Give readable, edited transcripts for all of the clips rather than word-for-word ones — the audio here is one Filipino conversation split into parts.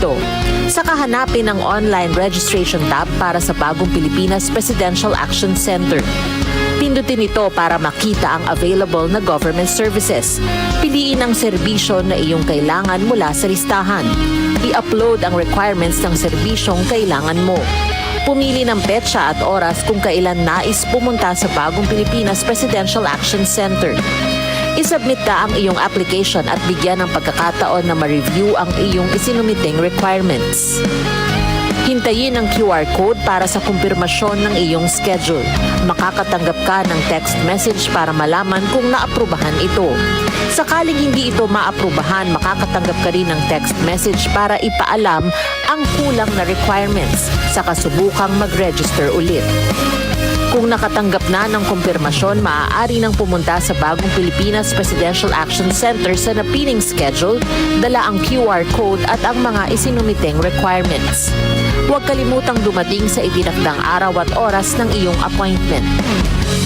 dito. Saka hanapin ang online registration tab para sa Bagong Pilipinas Presidential Action Center. Pindutin ito para makita ang available na government services. Piliin ang serbisyo na iyong kailangan mula sa listahan. I-upload ang requirements ng serbisyong kailangan mo. Pumili ng petsa at oras kung kailan nais pumunta sa Bagong Pilipinas Presidential Action Center. I-submit na ang iyong application at bigyan ng pagkakataon na ma-review ang iyong isinumiting requirements. Hintayin ang QR code para sa kumpirmasyon ng iyong schedule. Makakatanggap ka ng text message para malaman kung naaprubahan ito. Sakaling hindi ito maaprubahan, makakatanggap ka rin ng text message para ipaalam ang kulang na requirements sa kasubukang mag-register ulit. Kung nakatanggap na ng kumpirmasyon, maaari nang pumunta sa Bagong Pilipinas Presidential Action Center sa napiling schedule, dala ang QR code at ang mga isinumiteng requirements. Huwag kalimutang dumating sa itinakdang araw at oras ng iyong appointment.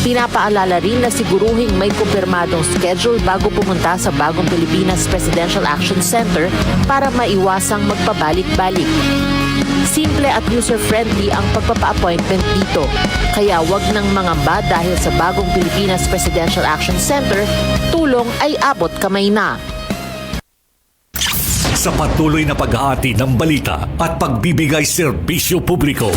Pinapaalala rin na siguruhing may kumpirmadong schedule bago pumunta sa Bagong Pilipinas Presidential Action Center para maiwasang magpabalik-balik. Simple at user-friendly ang pagpapa-appointment dito. Kaya wag nang mangamba dahil sa Bagong Pilipinas Presidential Action Center, tulong ay abot kamay na. Sa patuloy na pag-aati ng balita at pagbibigay serbisyo publiko,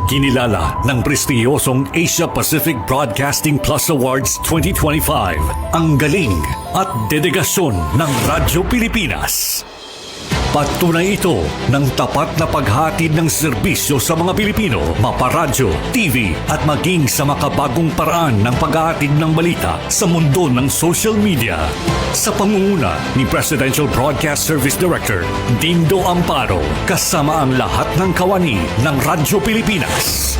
kinilala ng prestiyosong Asia Pacific Broadcasting Plus Awards 2025 ang galing at dedigasyon ng Radyo Pilipinas. Patunay ito ng tapat na paghatid ng serbisyo sa mga Pilipino, maparadyo, TV at maging sa makabagong paraan ng paghahatid ng balita sa mundo ng social media. Sa pangunguna ni Presidential Broadcast Service Director Dindo Amparo, kasama ang lahat ng kawani ng Radyo Pilipinas.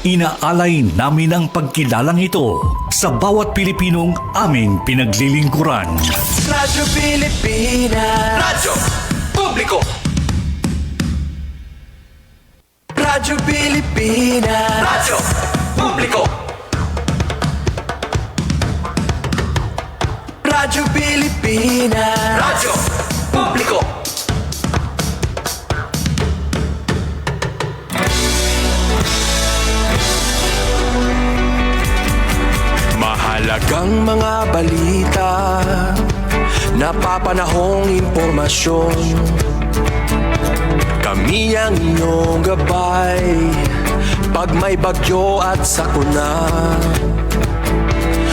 Inaalay namin ang pagkilalang ito sa bawat Pilipinong aming pinaglilingkuran. Radyo Pilipinas, Radyo Publiko. Radyo Pilipinas, Radyo Publiko. Radyo Pilipinas, Radyo Publiko. Mahalagang mga balita, napapanahong impormasyon. Kami ang inyong gabay pag may bagyo at sakuna.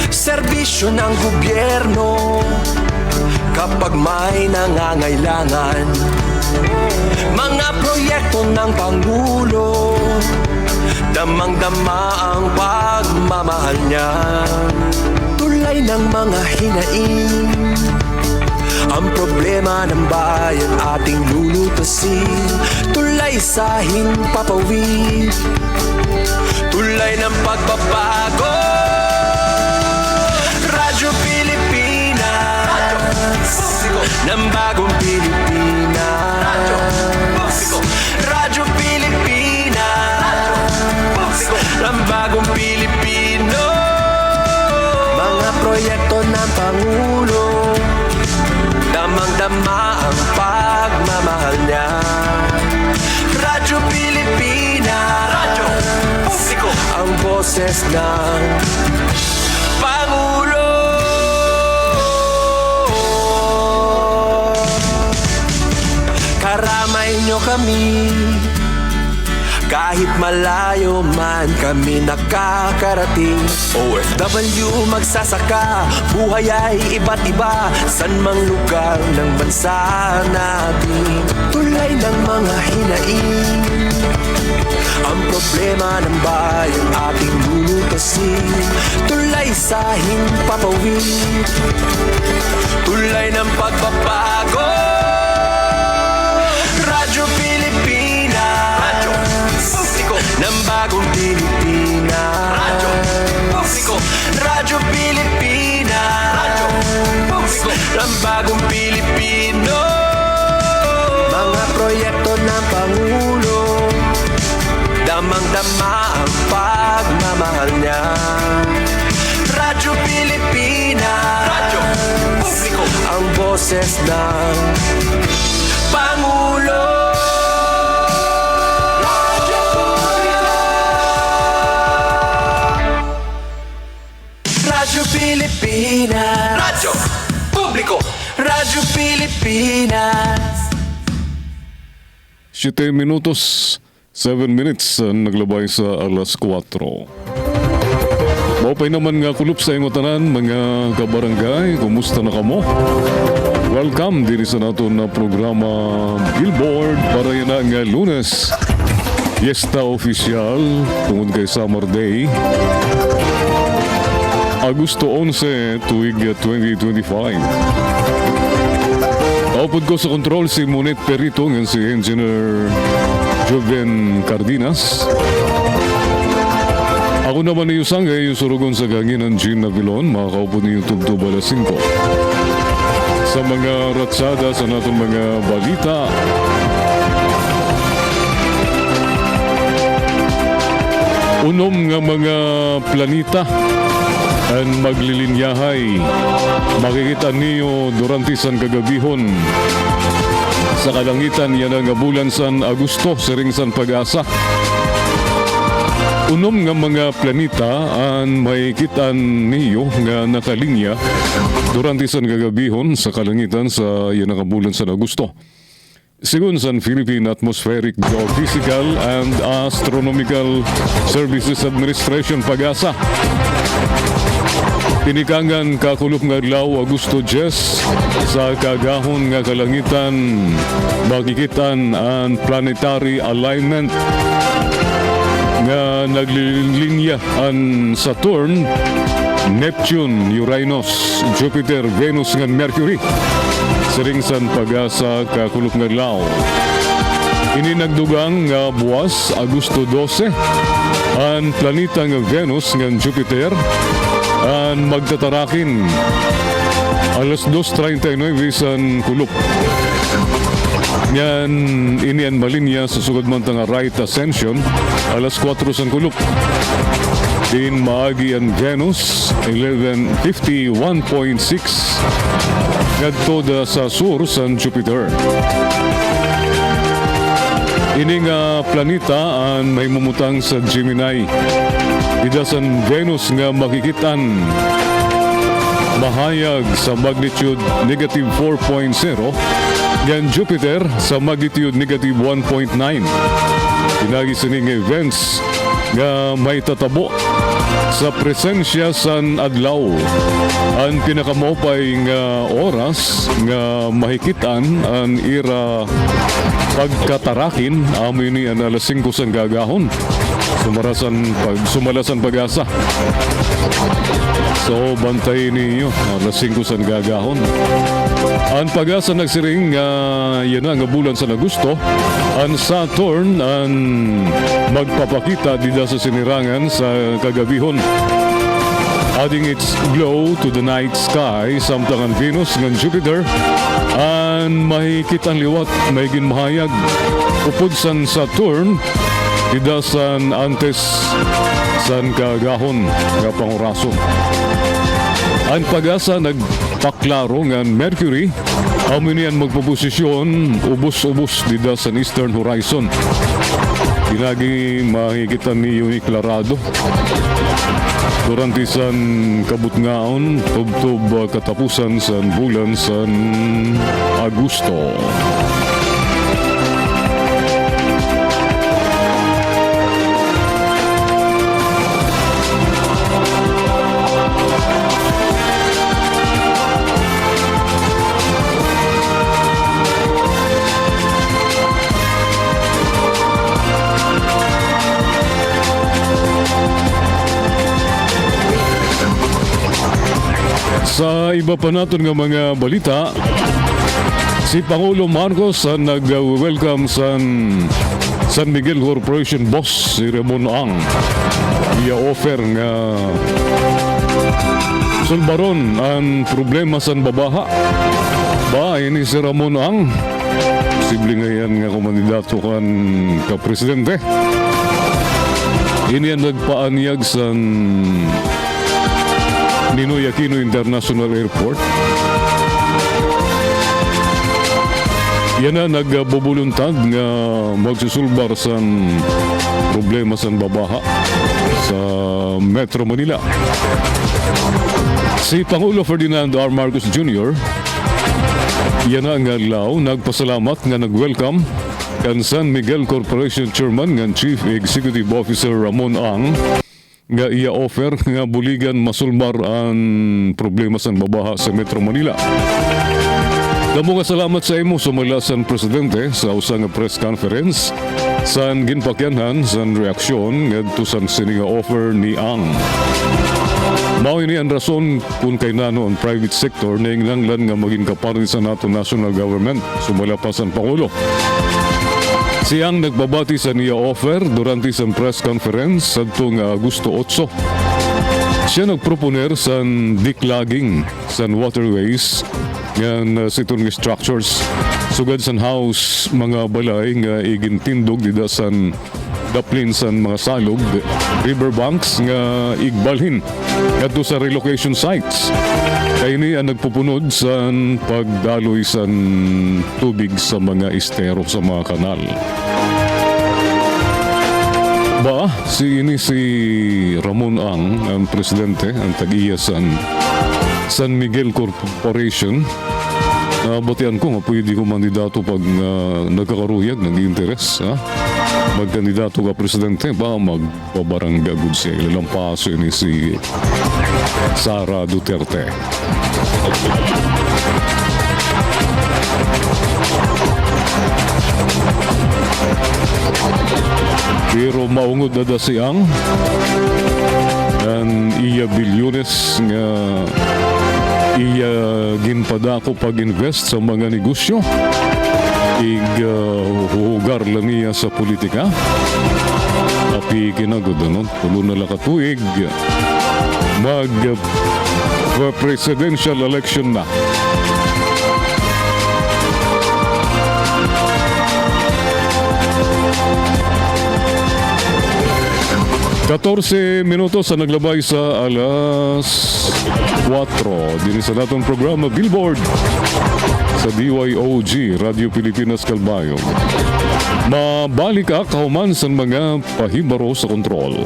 Serbisyo ng gobyerno kapag may nangangailangan. Mga proyekto ng Pangulo, damang-dama ang pagmamahal niya. Tulay ng mga hinaing, ang problema ng bayan ating lulutasin. Tulay sa himpapawid, tulay ng pagbabago. Radyo Pilipinas, ng bagong Pilipinas. Radyo Pilipinas, ng bagong Pilipino. Mga proyekto ng Pangulo, damang-dama ang pagmamahal niya. Radyo Pilipinas, Radyo Publiko, ang boses ng Pangulo. Karamay nyo kami, kahit malayo man kami nakakarating. OFW magsasaka, buhay ay iba't iba, san mang lugar ng bansa natin. Tulay ng mga hinaing, ang problema ng bayan ating lulutasin. Tulay sa himpapawid, tulay ng pagbabago. Radyo Pilipinas, Radyo Publiko, ng bagong Pilipinas. Radyo Publiko, Radyo Pilipinas, Radyo Publiko, ng bagong Pilipino. Mga proyekto ng Pangulo, damang-dama ang pagmamahal niya. Radyo Pilipinas, Radyo Publiko, ang boses ng Pangulo. Radyo Pilipinas. 7 minutos, 7 minutes ang naglabay sa alas 4. Maupay naman nga kulup sa iyong tanan, mga kabarangay, kumusta na kamo? Welcome din sa nato na programa Billboard para yan na nga Lunes. Fiesta Oficial, tungod kay Summer Day. Agosto 11, tuig 2025. Upod ko sa control si Monet Perito ng si Engineer Joven Cardenas. Ako naman ni Usangay, yung surugon sa ganginan Jean Navilon, makakaupod ni YouTube to Bala 5. Sa mga ratsada sa natong mga balita, unom nga mga planeta ang maglilinyahay. Makikita niyo durante san kagabihon sa kalangitan yan nga bulan san Agosto siring san pag-asa. Unom nga mga planeta ang makikitaan niyo nga nakalinya durante san kagabihon sa kalangitan sa yan nga bulan san Agosto. Sigun sa Philippine Atmospheric, Geophysical and Astronomical Services Administration PAGASA. Tinikangan kakulop nga adlaw Agosto 10 sa kagahon nga kalangitan makikitan ang planetary alignment nga naglilinya ang Saturn, Neptune, Uranus, Jupiter, Venus nga Mercury. Siringsan pag-asa kakulop nga adlaw. Ini nagdugang nga buwas Agosto 12 ang planeta nga Venus nga Jupiter ang magtatarakin alas 2:39 san kulop. Yan ini ang malinya sa sugod man nga right ascension alas 4 san kulop. Din maagi ang Venus 11:51.6 ngadto sa sur san Jupiter. Ini nga planeta ang may mumutang sa Gemini. Ida san Venus nga makikitan mahayag sa magnitude negative 4.0 yan Jupiter sa magnitude negative 1.9. Pinagi sining events nga may tatabo sa presensya san adlaw. Ang pinakamaupay nga oras nga mahikitan ang ira pagkatarakin amoy ni ang alas 5 san gagahon. Sumalasan pag-asa. So bantay ninyo alas 5 san gagahon. Ang pag-asa nagsiring yan nga bulan sa Agosto, ang Saturn ang magpapakita dida sa sinirangan sa kagabihon. Adding its glow to the night sky, samtang ang Venus ng Jupiter ang mahikit ang liwat, may ginmahayag. Upod san Saturn, dida san antes san kagahon nga pangurason. Ang pag-asa nagpaklaro nga Mercury amo niyan magpoposisyon ubos-ubos dida sa eastern horizon. Pinagi mahigitan ni Yuni Clarado durante san kabutngaon tubtob katapusan san bulan san Agosto. Sa iba pa natin nga mga balita, si Pangulo Marcos ang nag-welcome San Miguel Corporation boss si Ramon Ang. Iya offer nga sulbaron ang problema sa babaha. Ba, ini si Ramon Ang. Posible nga yan nga kumandidato kan ka-presidente. Ini ang nagpaanyag sa Ninoy Aquino International Airport. Yan na nagbubuluntad nga magsusulbar sa problema sa babaha sa Metro Manila. Si Pangulo Ferdinand R. Marcos Jr. Yan na nga law, nagpasalamat nga nag-welcome kan San Miguel Corporation Chairman nga Chief Executive Officer Ramon Ang nga iya offer nga buligan masulbar ang problema sa babaha sa Metro Manila. Damo nga salamat sa imo sumala sa Presidente sa usa nga press conference san ginpakyanhan sa reaksyon ngadto sa sininga offer ni Ang. Mao ini ang rason kung kay nano ang private sector na inglangan nga maging kaparin sa nato national government sumala pa sa Pangulo. Siyang nagbabati sa niya offer durante sa press conference sadto nga Agosto 8. Siya nagproponer sa declogging sa waterways nga siton nga structures sugad sa house mga balay nga igintindog dida sa daplin sa mga salog riverbanks nga igbalhin kadto sa relocation sites. Kaya ini ang nagpupunod sa pagdaloy sa tubig sa mga estero sa mga kanal. Ba, si Ramon Ang, ang presidente, ang tag-iya San Miguel Corporation. Batian ko nga pwede ko mandidato pag nagkakaruyag, nag-interes. Magkandidato ka presidente ba magpabarangga good siya. Ilalampaso ni si Sara Duterte. Pero maungod na siyang ang iya bilyones nga iya ginpadako pag-invest sa mga negosyo huhugar lang niya sa politika tapi kinagod pulo na lang katuig presidential election na. Katorse minutos sa naglabay sa alas 4 din sa datong programa Billboard sa DYOG Radio Pilipinas Calbayog. Mabalik kahuman sa mga pahibaro sa kontrol.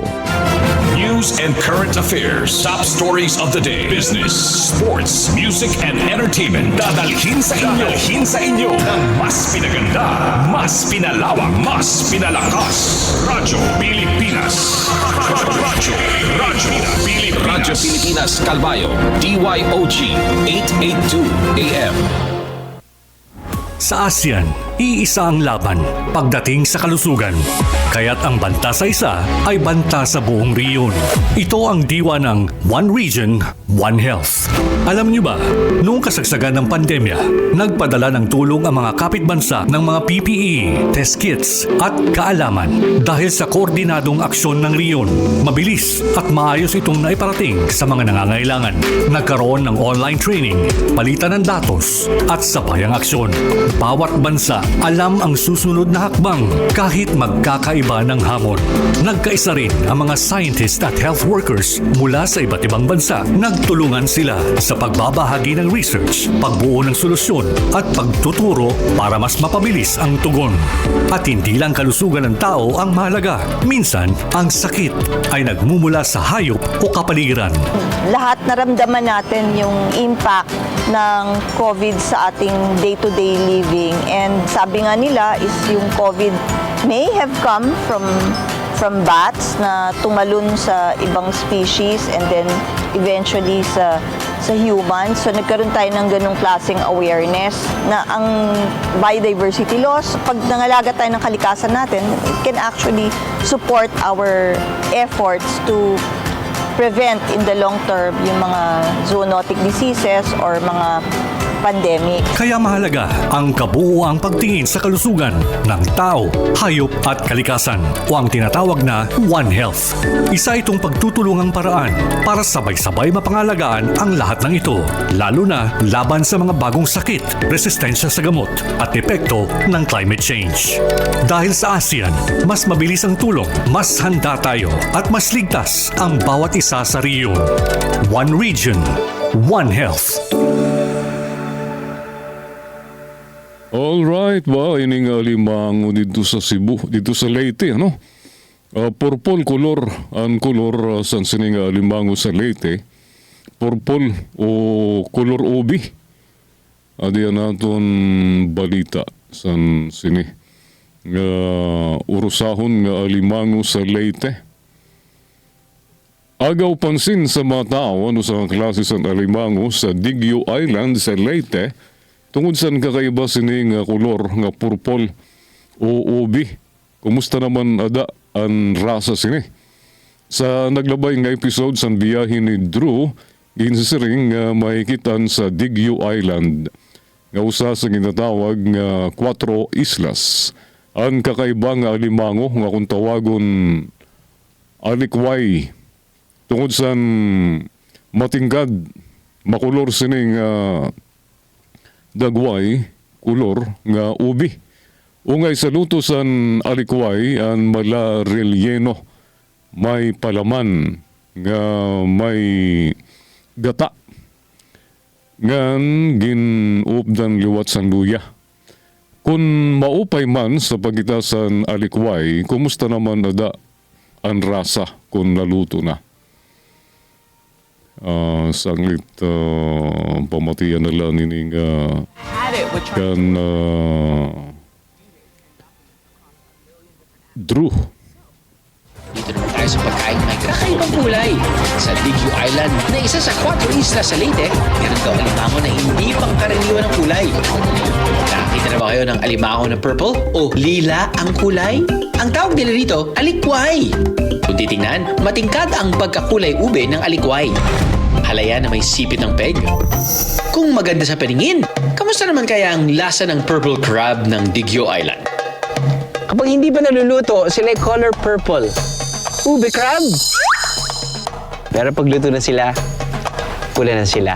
News and current affairs, top stories of the day, business, sports, music, and entertainment. Dadalhin sa inyo ng mas pinaganda, mas pinalawak, mas pinalakas. Radyo Pilipinas. Radyo Pilipinas Calbayog, DYOG 882 AM. Sa ASEAN, iisa ang laban pagdating sa kalusugan. Kaya't ang banta sa isa ay banta sa buong rehiyon. Ito ang diwa ng One Region, One Health. Alam niyo ba, noong kasagsagan ng pandemya, nagpadala ng tulong ang mga kapitbansa ng mga PPE, test kits at kaalaman. Dahil sa koordinadong aksyon ng rehiyon, mabilis at maayos itong naiparating sa mga nangangailangan. Nagkaroon ng online training, palitan ng datos at sabayang aksyon. Bawat bansa alam ang susunod na hakbang kahit magkakaiba ng hamon. Nagkaisa rin ang mga scientists at health workers mula sa iba't ibang bansa. Nagtulungan sila sa pagbabahagi ng research, pagbuo ng solusyon at pagtuturo para mas mapabilis ang tugon. At hindi lang kalusugan ng tao ang mahalaga. Minsan, ang sakit ay nagmumula sa hayop o kapaligiran. Lahat naramdaman natin yung impact ng COVID sa ating day-to-day living. And sabi nga nila is yung COVID may have come from bats na tumalon sa ibang species and then eventually sa humans. So nagkaroon tayo ng ganung klaseng awareness na ang biodiversity loss, pag nangalaga tayo ng kalikasan natin, it can actually support our efforts to prevent in the long term yung mga zoonotic diseases or mga pandemic. Kaya mahalaga ang kabuuang pagtingin sa kalusugan ng tao, hayop at kalikasan o ang tinatawag na One Health. Isa itong pagtutulungang paraan para sabay-sabay mapangalagaan ang lahat ng ito, lalo na laban sa mga bagong sakit, resistensya sa gamot at epekto ng climate change. Dahil sa ASEAN, mas mabilis ang tulong, mas handa tayo at mas ligtas ang bawat isa sa riyon. One Region, One Health. Alright, ining limango dito sa Cebu, dito sa Leyte, ano? Purple color, ang color sa sining limango sa Leyte. Purple o color ubi. Adi naton balita san sini. Nga urusahon nga alimango sa Leyte. Agaw pansin sa mga tao ano sa klase sa alimango sa Digyo Island sa Leyte tungod saan kakaiba sini nga kolor nga purple o ubi. Kumusta naman ada ang rasa sini? Sa naglabay nga episode sa biyahe ni Drew, ginsisiring nga mahikitan sa Digyo Island nga usa sa ginatawag nga 4 islas. Ang kakaiba nga alimango nga kung tawagon alikway tungod sa matingkad makulor sining dagway kulor nga ubi. Ungay sa luto san alikway ang mala relyeno may palaman nga may gata ngan ginupdan liwat san luya. Kung maupay man sa pagitasan alikway, kumusta naman ada ang rasa kung naluto na? Sanglit pamatiyan na lang nining kan Drew. Dito naman tayo sa pagkain may kakaibang kulay. Sa Digyo Island na isa sa 4 isla sa Leyte, meron daw alimango na hindi pangkaraniwan ng kulay. Nakakita na ba kayo ng alimango na purple o lila ang kulay? Ang tawag nila rito, alikway. Kung titingnan, matingkad ang pagkakulay ube ng alikway. Halaya na may sipit ng peg. Kung maganda sa paningin, kamusta naman kaya ang lasa ng purple crab ng Digyo Island? Kapag hindi pa naluluto, sila ay color purple. Ube crab! Pero pag luto na sila, pula na sila.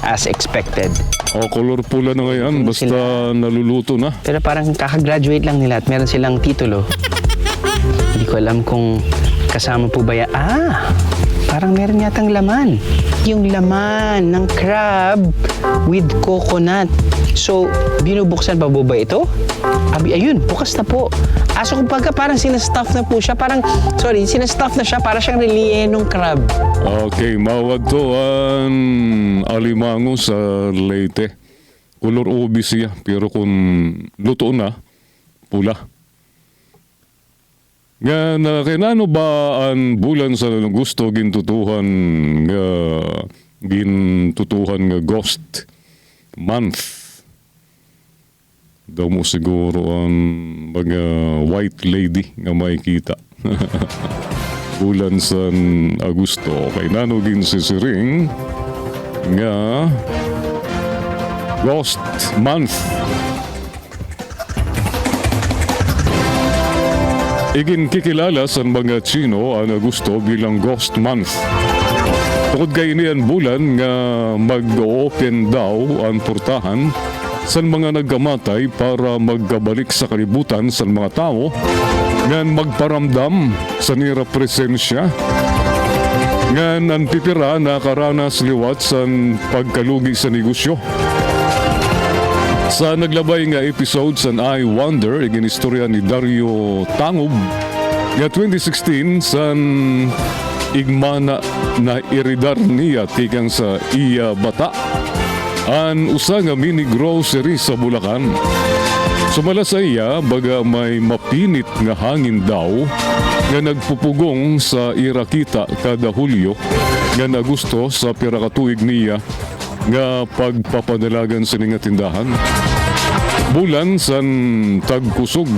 As expected. O color pula na ngayon basta naluluto na. Pero parang kakagraduate lang nila at meron silang titulo. Hindi ko alam kung kasama po ba yan. Parang meron yatang laman. Yung laman ng crab with coconut. So, binubuksan pa ba ito? Ayun, bukas na po. So kumbaga parang sinastuff na po siya. Sinastuff na siya para siyang relyenong crab. Okay, mawag to ang alimango sa Leyte. Kulor ubi siya, pero kung luto na, pula. Nga na kinano ba ang bulan sa gusto gintutuhan nga Ghost Month? Daw mo siguro ang mga white lady nga makikita. Bulan sa Agosto. Kay nano ginsisiring nga Ghost Month. Iginkikilala sa mga Chino ang Agosto bilang Ghost Month. Tukod kay niyan bulan nga mag-open daw ang portahan sa mga nagkamatay para magkabalik sa kalibutan sa mga tao nga magparamdam sa nira presensya nga ang pipira na karanas liwat sa pagkalugi sa negosyo. Sa naglabay nga episode sa I Wonder, iginistorya ni Dario Tangob nga 2016 sa igmana na iridar niya tikang sa iya bata an usa nga mini grocery sa Bulacan. Sumala sa iya baga may mapinit nga hangin daw nga nagpupugong sa Irakita kada Hulyo nga nagusto sa pirakatuig niya nga pagpapadalagan sa nga tindahan. Bulan san tagkusog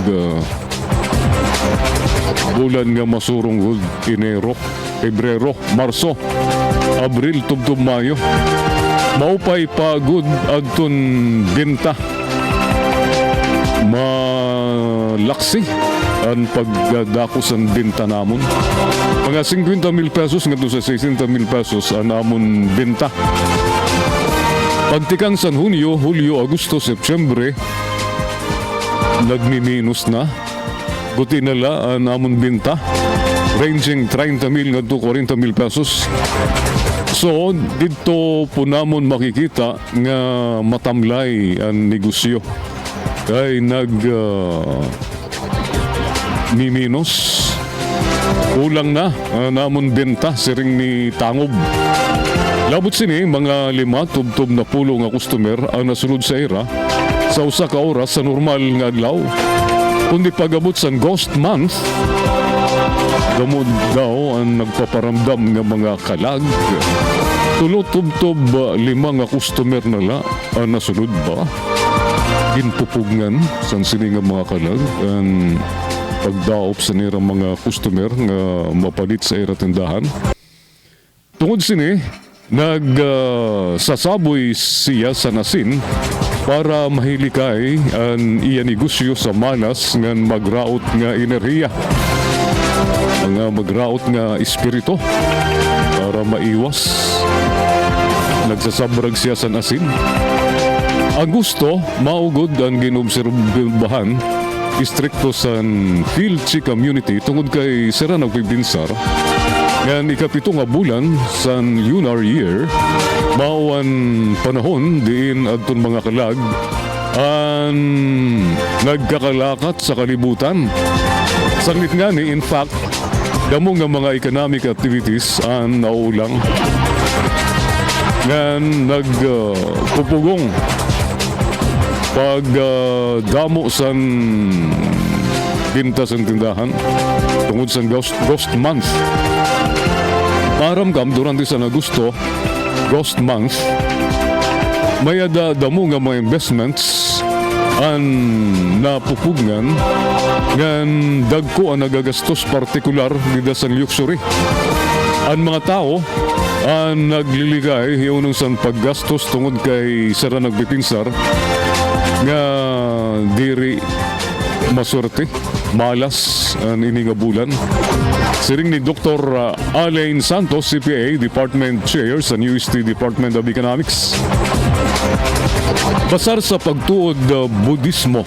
bulan nga masurong hud Enero, Pebrero, Marso, Abril, tubtub Mayo. Maupay pagod adton benta. Malaksi ang pagdakos ang benta namon. Mga 50,000 pesos ngadto sa 60,000 pesos ang namon benta. Pagtikang San Hunyo, Hulyo, Agosto, Septyembre, nagmiminus na. Buti nala ang namon benta. Ranging 30,000 ngadto 40,000 pesos. So, dito po namon makikita nga matamlay ang negosyo. Kay miminus kulang na namon benta siring ni Tangob. Labot sini mga 5 tubtob na pulo nga customer ang nasulod sa era sa usa ka oras sa normal nga adlaw. Kundi pagabot sa Ghost Month, gamod daw ang nagpaparamdam nga mga kalag. Tulo tubtob 5 nga customer nala ang nasulod ba? Ginpupugngan sa sini nga mga kalag ang pagdaop sa nira mga customer nga mapalit sa era tindahan. Tungod sini, nagsasaboy siya sa nasin para mahilikay ang iya negosyo sa malas nga magraot nga enerhiya, nga magraot nga espiritu para maiwas. Nagsasabrag siya sa nasin. Ang gusto, maugod ang ginobserbahan distrikto sa Filchi community tungod kay sira nagpibinsar. Ngayon, ikapito nga bulan sa lunar year, mauan panahon diin adton mga kalag ang nagkakalakat sa kalibutan. Sanglit nga ni, in fact, damo nga mga economic activities ang nauulang. Ngayon, nagpupugong pag damo sa binta sa tindahan tungod sa Ghost Month. Paramkam durante sa Agosto, Ghost Month, may damo nga mga investments ang napupugngan ngan dagko ang nagagastos partikular dito sa luxury. Ang mga tao ang nagliligay hiunong sa paggastos tungod kay sara nagbipinsar nga diri maswerte, malas ang ini nga bulan. Siring ni Dr. Alain Santos, CPA, Department Chair sa UST Department of Economics. Basar sa pagtuod Budismo,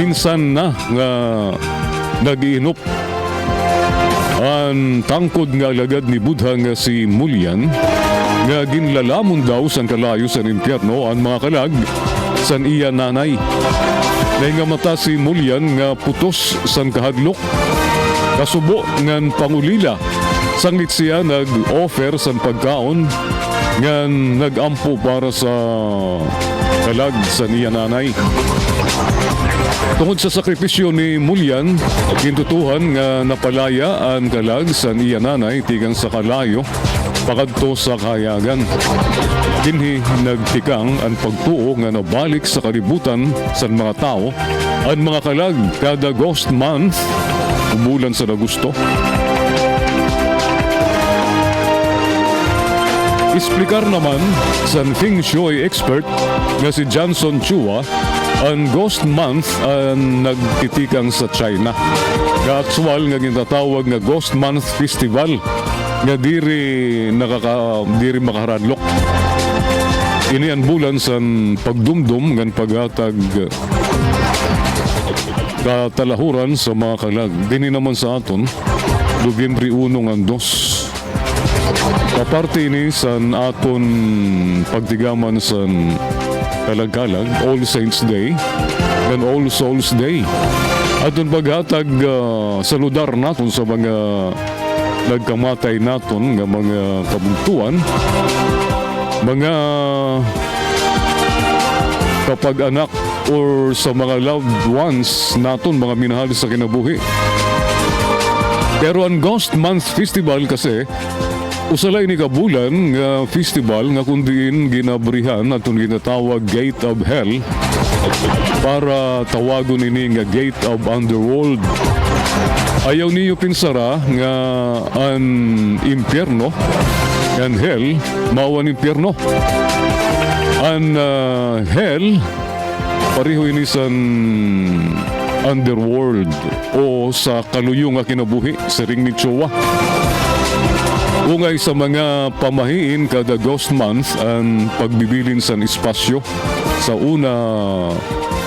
minsan na nga nag-iinop ang tangkod nga alagad ni Buddha nga si Mulyan nga ginlalamon daw sa kalayo sa impyerno ang mga kalag san iya nanay. Nga mata si Mulyan nga putos san kahadlok, kasubo ngan pangulila. Sanglit siya nag-offer san pagkaon ngan nag-ampo para sa kalag sa niya nanay. Tungod sa sakripisyo ni Mulyan, gintutuhan nga napalaya ang kalag sa niya nanay tigang sa kalayo pakadto sa kahayagan. Dinhi nagtikang ang pagtuo nga nabalik sa kalibutan sa mga tao ang mga kalag kada Ghost Month umulan sa Agosto. Isplikar naman sa Feng Shui expert nga si Johnson Chua ang Ghost Month ang nagtitikang sa China. Ka-actual nga ginatawag nga Ghost Month Festival nga diri makaharadlok. Ini ang bulan sa pagdumdum ngan paghatag katalahuran sa mga kalag. Dini naman sa aton, Nobyembre 1 ngan 2. Kaparte ini sa aton pagtigaman sa kalagkalag, All Saints Day and All Souls Day. Aton paghatag saludar naton sa mga nagkamatay naton nga mga kabungtuan, mga kapag-anak or sa mga loved ones naton, mga minahal sa kinabuhi. Pero ang Ghost Month Festival kasi usalay ni kabulan nga festival nga kundiin ginabrihan atong ginatawag Gate of Hell para tawagon ini nga Gate of Underworld. Ayaw niyo pinsara nga ang impyerno, ang hell, mawan impyerno. Ang hell, pareho ini sa underworld o sa kaluyo nga kinabuhi, siring ni Chua. Ungay sa mga pamahiin kada Ghost Month ang pagbibilin sa espasyo sa una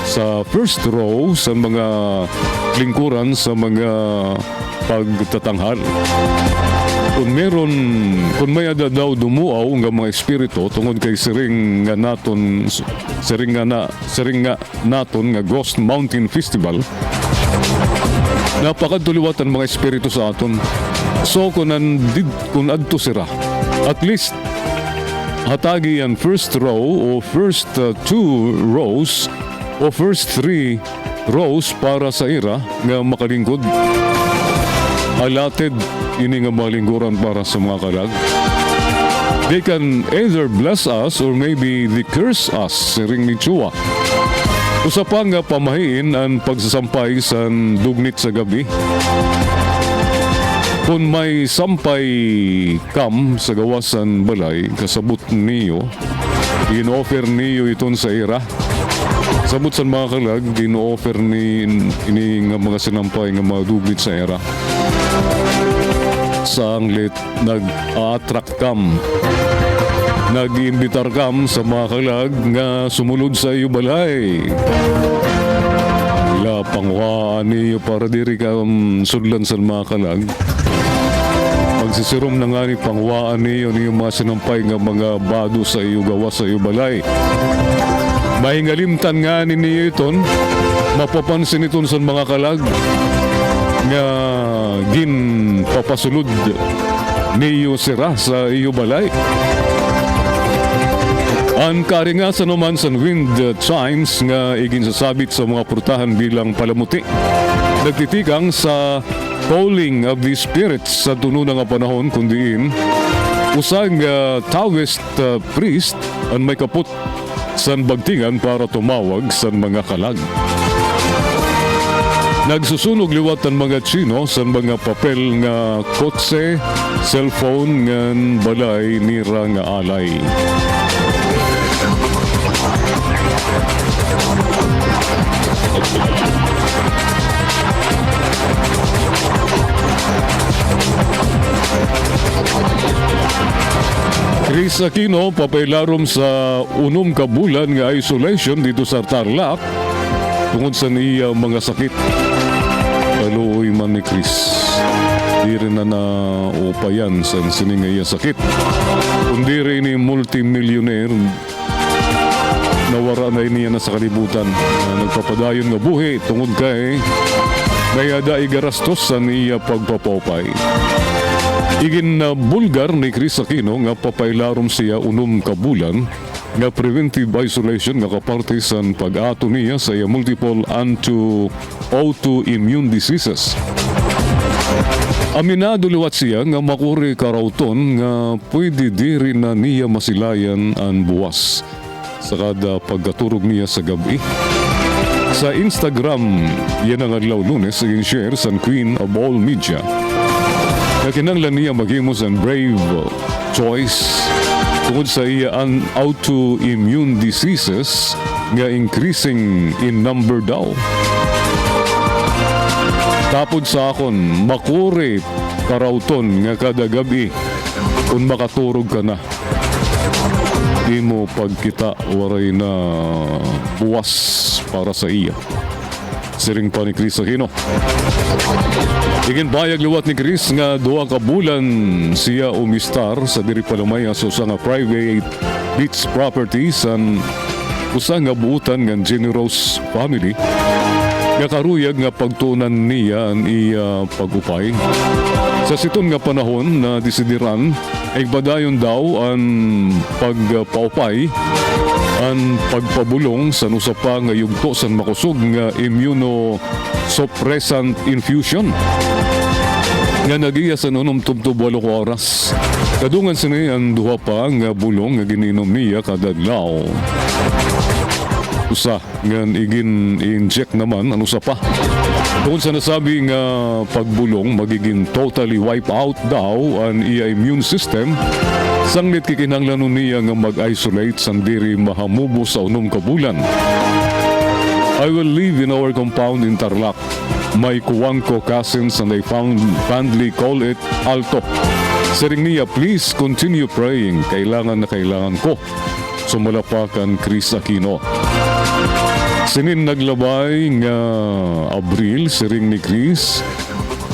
sa first row sa mga lingkuran sa mga pagtatanghal. kung may ada daw dumuaw nga mga espiritu tungod kay siring nga naton nga Ghost Mountain Festival, napakaduluwat ang mga espiritu sa aton. So kung adto sira, at least hatagi ang first row o first 2 rows o first 3 rows para sa ira nga makalingkod. Allotted ini nga malingkuran para sa mga kalag. They can either bless us or maybe they curse us, siring ni Chua. Usa pa nga pamahiin ang pagsasampay sa dugnit sa gabi. Kung may sampay kam sa gawasan balay, kasabot niyo, in-offer niyo iton sa ira. Sabot sa mga kalag, in-offer ini nga mga sinampay nga mga dugnit sa ira. Sa anglit, nag-attract kam. Nag-iimbitar kam sa mga kalag nga sumulod sa iyo balay. Ila panguhaan niyo para diri ka sudlan sa mga kalag. Magsisirom na nga ni panguhaan niyo mga sinampay nga mga bado sa iyo gawa sa iyo balay. Mahingalimtan nga niyo iton, mapapansin iton sa mga kalag nga papasulod niyo sira sa iyo balay. Ang karingasan naman sa wind chimes nga iginsasabit sa mga purtahan bilang palamuti. Nagtitikang sa calling of the spirits sa tuno nga panahon kundiin usang Taoist priest ang may kaput san bagtingan para tumawag sa mga kalag. Nagsusunog liwat ang mga Chino sa mga papel nga kotse, cellphone ngan balay nira nga alay. Chris Aquino papailarom sa 6 ka bulan nga isolation dito sa Tarlac tungod sa niya mga sakit. Kaluoy man ni Chris. Di rin na naupayan sa sining iya sakit. Kundi rin ni multimillionaire nawara na niya na sa kalibutan. Nagpapadayon nga buhi tungod kay may ada igarastos sa niya pagpapopay. Igin na bulgar ni Chris Aquino nga papailarom siya 6 ka bulan nga preventive isolation nga kaparte sa pag-ato niya sa multiple autoimmune diseases. Aminado liwat siya nga makuri karauton nga pwede diri na niya masilayan ang buwas sa kada pagkaturog niya sa gabi. Sa Instagram, yan ang adlaw Lunes siging share sa Queen of All Media. Nakinanglan niya maghimos ang brave choice tungod sa iya ang autoimmune diseases nga increasing in number daw. Tapod sa akon, makuri karauton nga kada gabi kung makaturog ka na. Di mo pagkita waray na buwas para sa iya. Siring pa ni Chris Aquino. Igin bayag liwat ni Chris nga 2 ka bulan siya umistar sa diri palamaya sa usa nga private beach properties and usa nga buutan nga generous family nga karuyag nga pagtunan niya ang iya pagupay. Sa siton nga panahon na desidiran ay badayon daw ang pagpaupay ang pagpabulong sa nusa pa nga yugto sa makusog nga immunosuppressant infusion nga nagiya sa nunom tubtub 8 oras. Kadungan sini ang 2 pa nga bulong nga gininom niya kada adlaw. Usa nga igin i-inject naman ang usa pa. Kung sa nasabi nga pagbulong magiging totally wipe out daw ang iya immune system, sanglit kikinahanglan niya nga mag-isolate sandiri mahamubo sa 6 ka bulan. I will live in our compound in Tarlac. My kuwangko cousins and I fondly call it Alto. Siring niya, please continue praying. Kailangan na kailangan ko. Sumalapakan Chris Aquino. Sinin naglabay nga Abril, siring ni Chris,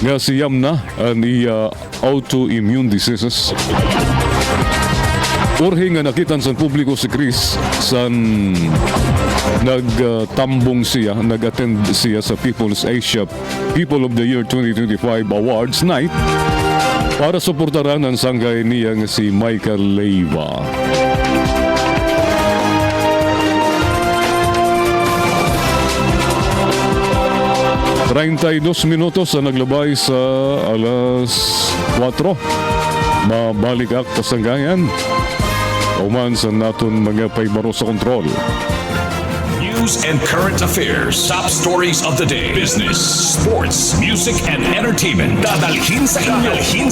nga siyam na ang iya autoimmune diseases. Urhi nga nakitan sa publiko si Chris san nagtambong siya, nag-attend siya sa People's Asia People of the Year 2025 Awards Night para suportaran ang sanggay niya nga si Michael Leiva. ...32 minutos na naglabay sa alas 4. Mabalik ang kasanggayan. Uman sa naton mga paybaro sa kontrol. News and current affairs. Top stories of the day. Business, sports, music, and entertainment. Dadalhin sa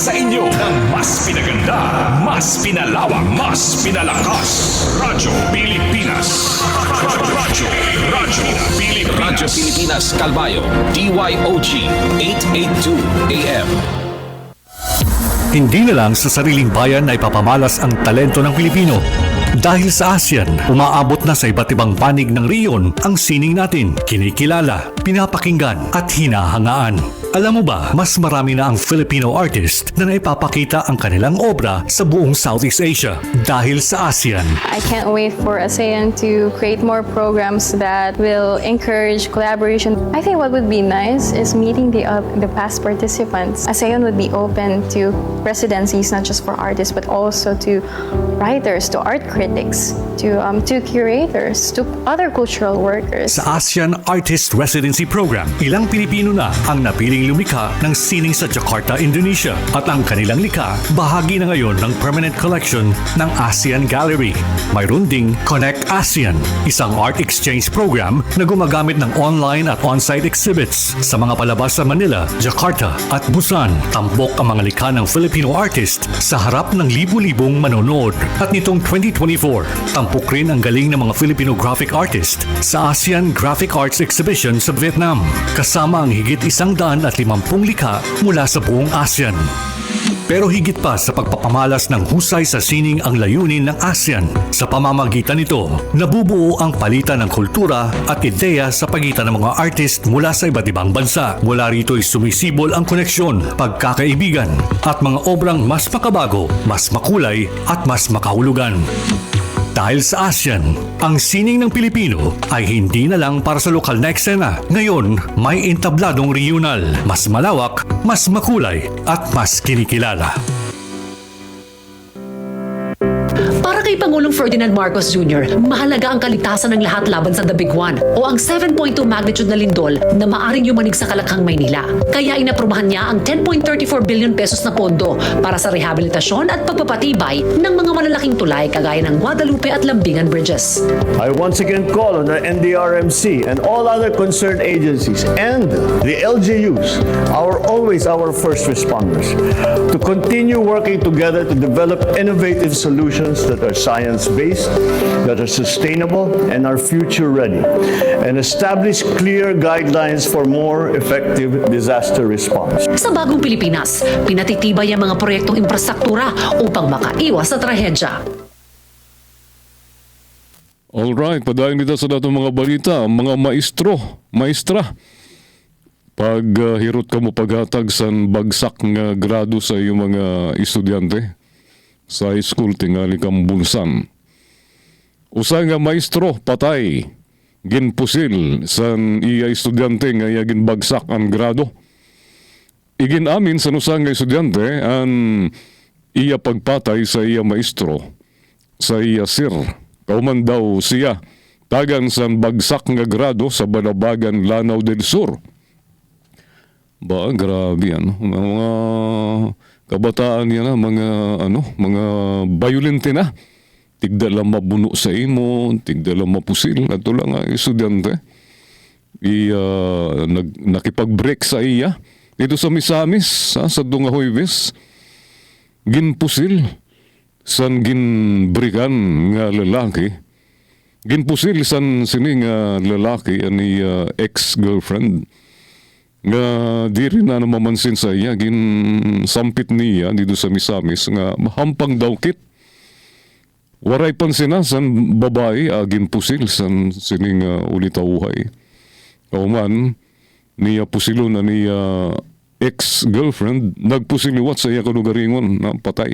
inyo ng mas pinaganda, mas pinalawak, mas pinalakas. Radyo Pilipinas. Radyo Pilipinas Calbayo. DYOG 882 AM. Hindi na lang sa sariling bayan ay papamalas ang talento ng Pilipino. Dahil sa ASEAN, umaabot na sa iba't ibang panig ng riyon ang sining natin, kinikilala, pinapakinggan at hinahangaan. Alam mo ba, mas marami na ang Filipino artist na naipapakita ang kanilang obra sa buong Southeast Asia dahil sa ASEAN. I can't wait for ASEAN to create more programs that will encourage collaboration. I think what would be nice is meeting the past participants. ASEAN would be open to residencies not just for artists but also to writers, to art critics, to curators, to other cultural workers. Sa ASEAN Artist Residency Program, ilang Pilipino na ang napiling lumikha ng sining sa Jakarta, Indonesia at ang kanilang likha bahagi na ngayon ng permanent collection ng ASEAN Gallery. Mayroon ding Connect ASEAN, isang art exchange program na gumagamit ng online at on-site exhibits sa mga palabas sa Manila, Jakarta at Busan. Tampok ang mga likha ng Filipino artist sa harap ng libu-libong manonood. At nitong 2024, tampok rin ang galing ng mga Filipino graphic artist sa ASEAN Graphic Arts Exhibition sa Vietnam, kasama ang higit 150 likha mula sa buong ASEAN. Pero higit pa sa pagpapamalas ng husay sa sining ang layunin ng ASEAN. Sa pamamagitan nito, nabubuo ang palitan ng kultura at ideya sa pagitan ng mga artist mula sa iba't ibang bansa. Mula rito'y sumisibol ang koneksyon, pagkakaibigan at mga obrang mas makabago, mas makulay at mas makahulugan. Dahil sa ASEAN, ang sining ng Pilipino ay hindi na lang para sa lokal na eksena. Ngayon, may entabladong regional, mas malawak, mas makulay, at mas kinikilala. Para kay Pangulong Ferdinand Marcos Jr., mahalaga ang kaligtasan ng lahat laban sa The Big One o ang 7.2 magnitude na lindol na maaring yumanig sa Kalakhang, Maynila. Kaya inaprubahan niya ang 10.34 billion pesos na pondo para sa rehabilitasyon at pagpapatibay ng mga malalaking tulay kagaya ng Guadalupe at Lambingan Bridges. I once again call on the NDRMC and all other concerned agencies and the LGUs, always our first responders, to continue working together to develop innovative solutions that are science-based, that are sustainable, and are future-ready, and establish clear guidelines for more effective disaster response. Sa bagong Pilipinas, pinatitibay ang mga proyektong infrastruktura upang makaiwas sa trahedya. Alright, padayon dito sa datong mga balita, mga maestra. Pag hirot ka mo paghatag sa bagsak nga grado sa iyong mga estudyante sa high school tingali kang bulsan. Usa nga maestro patay ginpusil sa iya estudyante nga iya ginbagsak ang grado. Iginamin sa usa nga estudyante ang iya pagpatay sa iya maestro, sa iya sir. Kauman daw siya tagan sa bagsak nga grado sa Balabagan, Lanao del Sur. Ba, grabe ano. Mga kabataan yan mga violente na. Tigda lang mabuno sa imo, tigda lang mapusil. At ito lang estudyante. Nakipag-break sa iya. Dito sa Misamis, sa Dunga Huives, ginpusil. San ginbrikan nga lalaki. Ginpusil san sini nga lalaki ani ex-girlfriend. Nga di rin na namamansin sa iya, ginsampit niya dito sa Misamis nga hampang dawkit. Waray pansina san babae ginpusil san sining ulitawuhay. Kauman niya pusilo na niya ex-girlfriend nagpusiliwat sa iya kalugaringon na patay.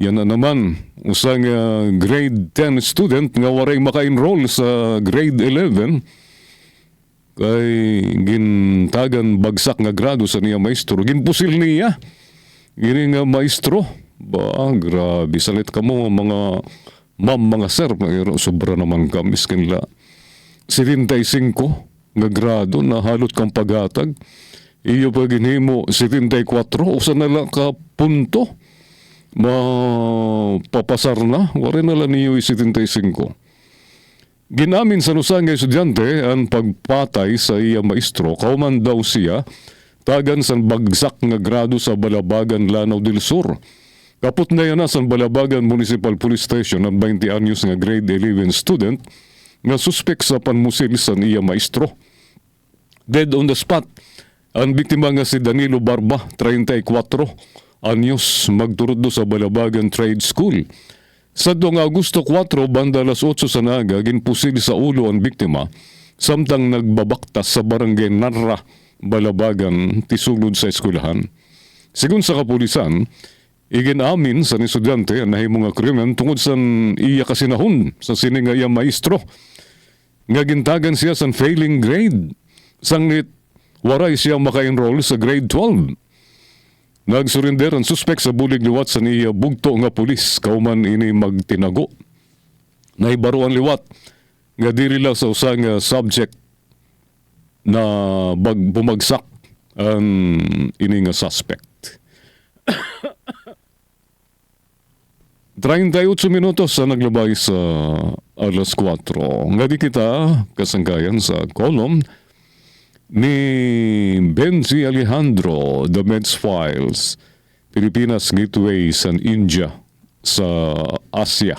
Yan na naman, usang grade 10 student nga waray maka-enroll sa grade 11 kay gintagan bagsak nga grado sa niya maestro. Ginpusil niya. Gini nga maestro. Ba, grabe. Salit ka mo mga ma'am, mga sir. Sobra naman ka, miskin la. 75 nga grado na halot kang paghatag. Iyo pa ginhimo 74. Usa na lang ka punto. Mapapasar na. Wari na lang niyo 75. Ginamin sa nusang estudyante ang pagpatay sa iya maestro. Kauman daw siya tagan sa bagsak nga grado sa Balabagan, Lanao del Sur. Kaput na yan na sa Balabagan Municipal Police Station ang 20 anyos nga grade 11 student nga suspek sa panmusil sa iya maestro. Dead on the spot ang biktima nga si Danilo Barba, 34 anyos, magturod do sa Balabagan Trade School. Sa doong Agosto 4, banda alas 8 sa naga, ginpusil sa ulo ang biktima, samtang nagbabaktas sa barangay Narra, Balabagan, tisulod sa eskwelahan. Sigun sa kapulisan, iginamin sa estudyante ang nahimong nga krimen tungod sa iya kasinahon sa siningaya maestro. Nga gintagan siya sa failing grade, sanglit waray siya maka-enroll sa grade 12. Nagsurinder ang suspek sa bulig liwat sa niya bugto nga pulis kauman ini magtinago. Naibaro ang liwat nga diri lang sa usang subject na bumagsak ang ini nga suspect. 38 minutos sa naglabay sa alas 4. Nga di kita kasangkayan sa kolom ni Benzi Alejandro, The Meds Files, Pilipinas Gateway sa India sa Asia.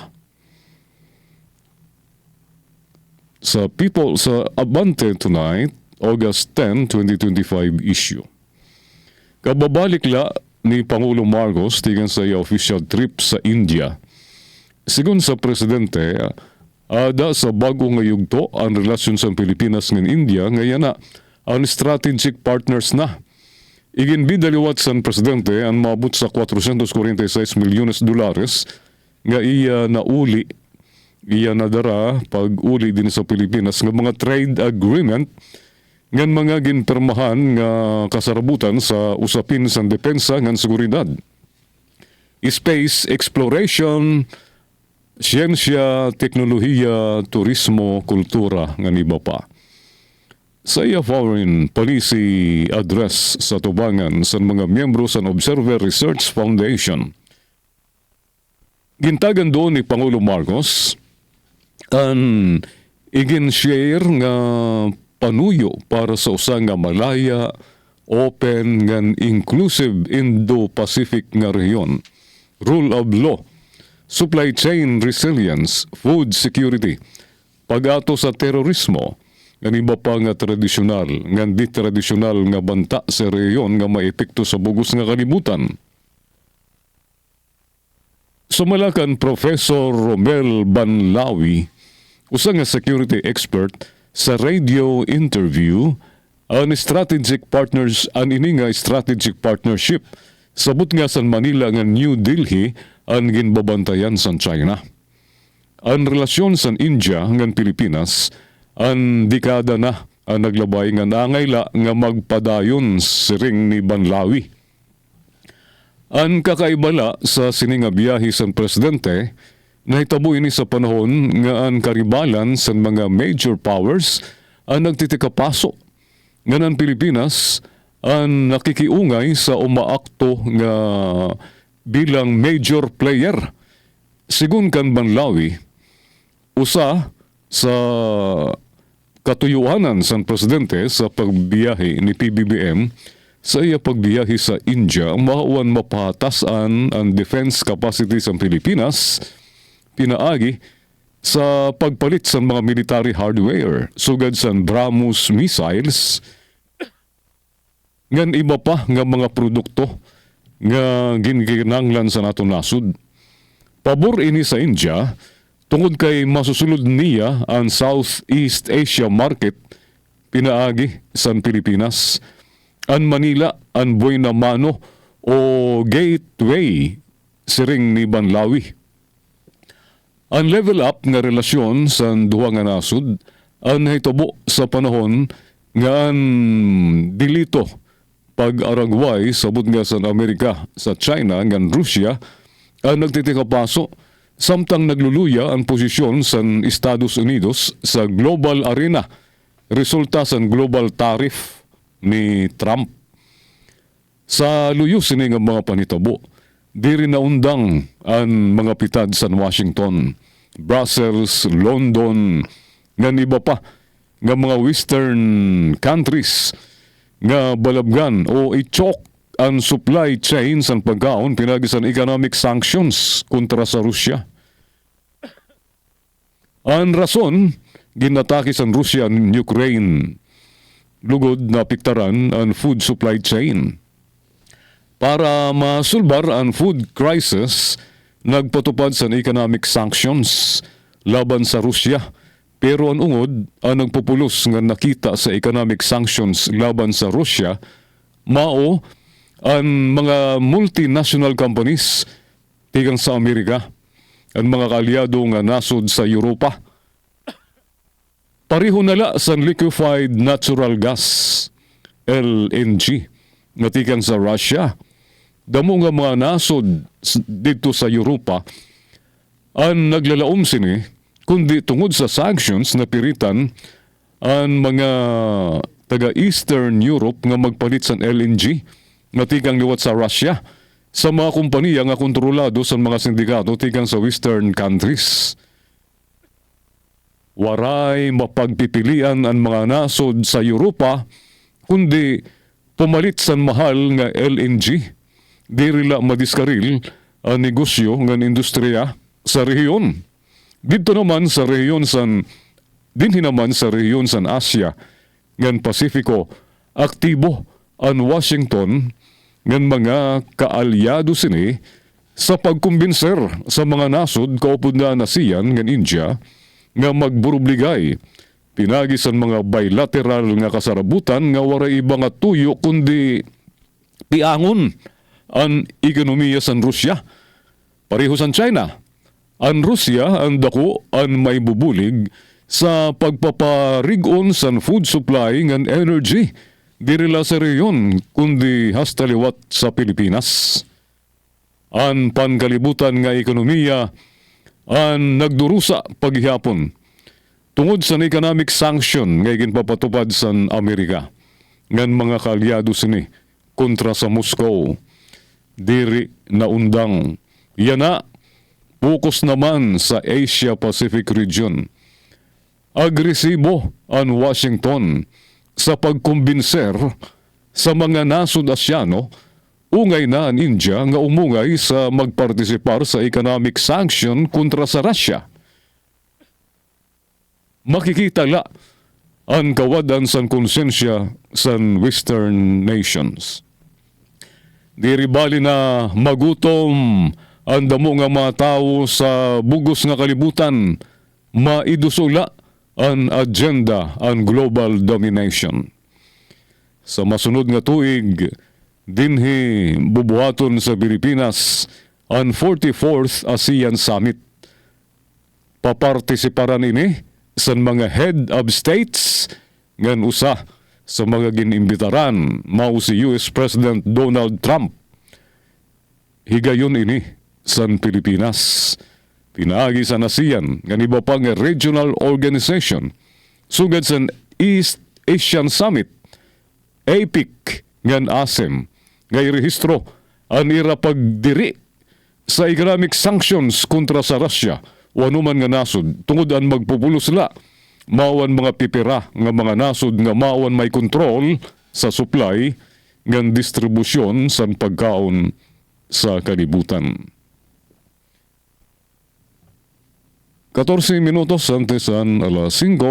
Sa People sa Abante Tonight, August 10, 2025 issue. Kababalik la ni Pangulo Marcos tigan sa iya official trip sa India. Sigun sa presidente, ada sa bagong nga yugto ang relasyon sa Pilipinas ng India ngayon na ang strategic partners na. Iginbidaliwat sa presidente ang maabot sa $446 milyones nga iya nauli, iya nadara pag-uli din sa Pilipinas ng mga trade agreement ngan mga ginpermahan nga kasarabutan sa usapin sa depensa ngan seguridad. Space exploration, siyensya, teknolohiya, turismo, kultura ngan iba pa. Sa iya foreign policy address sa tubangan sa mga miyembro sa Observer Research Foundation, gintagan doon ni Pangulo Marcos ang igin-share nga panuyo para sa usang nga malaya, open, ngan inclusive Indo-Pacific nga rehiyon, rule of law, supply chain resilience, food security, pag-ato sa terorismo, nga iba pa nga tradisyonal, nga di tradisyonal nga banta sa rehiyon nga maepekto sa bugos nga kalibutan. Sumalakan Professor Romel Banlawi, usa nga security expert, sa radio interview ang strategic partners ang ini nga strategic partnership sabot nga sa Manila nga New Delhi ang ginbabantayan sa China. Ang relasyon sa India ngan Pilipinas ang dekada na ang naglabay nga nangayla nga magpadayon siring ni Banlawi. Ang kakaibala sa sininga biyahe sa presidente nahitabo ini sa panahon nga ang karibalan sa mga major powers ang nagtitikapaso nga ng Pilipinas ang nakikiungay sa umaakto nga bilang major player. Sigun kan Banlawi, usa sa katuyuanan sa presidente sa pagbiyahe ni PBBM sa iya pagbiyahe sa India, mauwan mapahatasan ang defense capacity sa Pilipinas, pinaagi sa pagpalit sa mga military hardware, sugad sa BrahMos missiles, ngan iba pa nga mga produkto nga ginginanglan sa nato nasud. Pabor ini sa India, tungod kay masusulod niya ang Southeast Asia market, pinaagi sa Pilipinas. ang Manila ang Buena Mano o gateway siring ni Banlawi. Ang level up nga relasyon sa duha nga nasud ang nahitabo sa panahon nga ang dilito pag-aragway sabot nga sa Amerika, sa China, ngan Russia ang nagtitikapaso samtang nagluluya ang posisyon sa Estados Unidos sa global arena resulta sa global tariff ni Trump. Sa luyos ini nga mga panitabo, diri naundang ang mga pitad sa Washington, Brussels, London, ngan iba pa nga mga western countries nga balabgan o i-choke ang supply chain sa pagkaon pinagi sa economic sanctions kontra sa Russia. Ang rason, ginatake sa Russia ng Ukraine, lugod na piktaran ang food supply chain. Para masulbar ang food crisis, nagpatupad sa economic sanctions laban sa Russia. Pero ang ungod, ang nagpupulos nga nakita sa economic sanctions laban sa Russia, mao ang mga multinational companies tigang sa Amerika, ang mga kaalyado nga nasod sa Europa. Pareho nala sa liquefied natural gas, LNG, nga tigang sa Russia. Damo nga mga nasod dito sa Europa, ang naglalaom sini, kundi tungod sa sanctions na piritan ang mga taga-Eastern Europe nga magpalit sa LNG na tigang liwat sa Russia sa mga kumpanya nga kontrolado sa mga sindikato tigang sa Western countries. Waray mapagpipilian ang mga nasod sa Europa kundi pumalit sa mahal nga LNG. Diri la madiskaril ang negosyo ng industriya sa rehiyon. Dito naman sa rehiyon dinhi naman sa rehiyon sa Asia ngan Pasifiko, aktibo ang Washington ngan mga kaalyado sini sa pagkumbinser sa mga nasod kaupod na ASEAN ngan India nga magburubligay pinagi sa mga bilateral nga kasarabutan nga waray iba nga tuyo kundi piangon ang ekonomiya sa Russia. Pareho sa China. Ang Russia ang dako ang may bubulig sa pagpaparigon sa food supply ng energy diri la sa rehiyon kundi hasta liwat sa Pilipinas. Ang pangkalibutan nga ekonomiya ang nagdurusa paghihapon tungod sa economic sanction nga ginpapatupad sa Amerika ngan mga kaalyado sini kontra sa Moscow. Diri naundang yana focus naman sa Asia-Pacific region. Agresibo ang Washington sa pagkumbinser sa mga nasod Asyano, ungay na ang India nga umungay sa magpartisipar sa economic sanction kontra sa Russia. Makikita la ang kawadan sa konsensya sa Western nations. Diri bali na magutom ang damo nga mga tao sa bugos nga kalibutan, maidusula ang agenda ang global domination. Sa masunod nga tuig, dinhi bubuhaton sa Pilipinas ang 44th ASEAN Summit. Papartisiparan ini sa mga head of states ngan usa sa mga ginimbitaran mao si US President Donald Trump. Higayon ini san Pilipinas. Pinaagi sa ASEAN nga iba pang regional organization sugad sa East Asian Summit, APEC ngan ASEM nga irehistro ang ira pagdiri sa economic sanctions kontra sa Russia o anuman nga nasod tungod ang magpupulos la mawan mga pipira nga mga nasod nga mawan may kontrol sa supply ngan distribusyon sa pagkaon sa kalibutan. 14 minutos antes ang alas 5,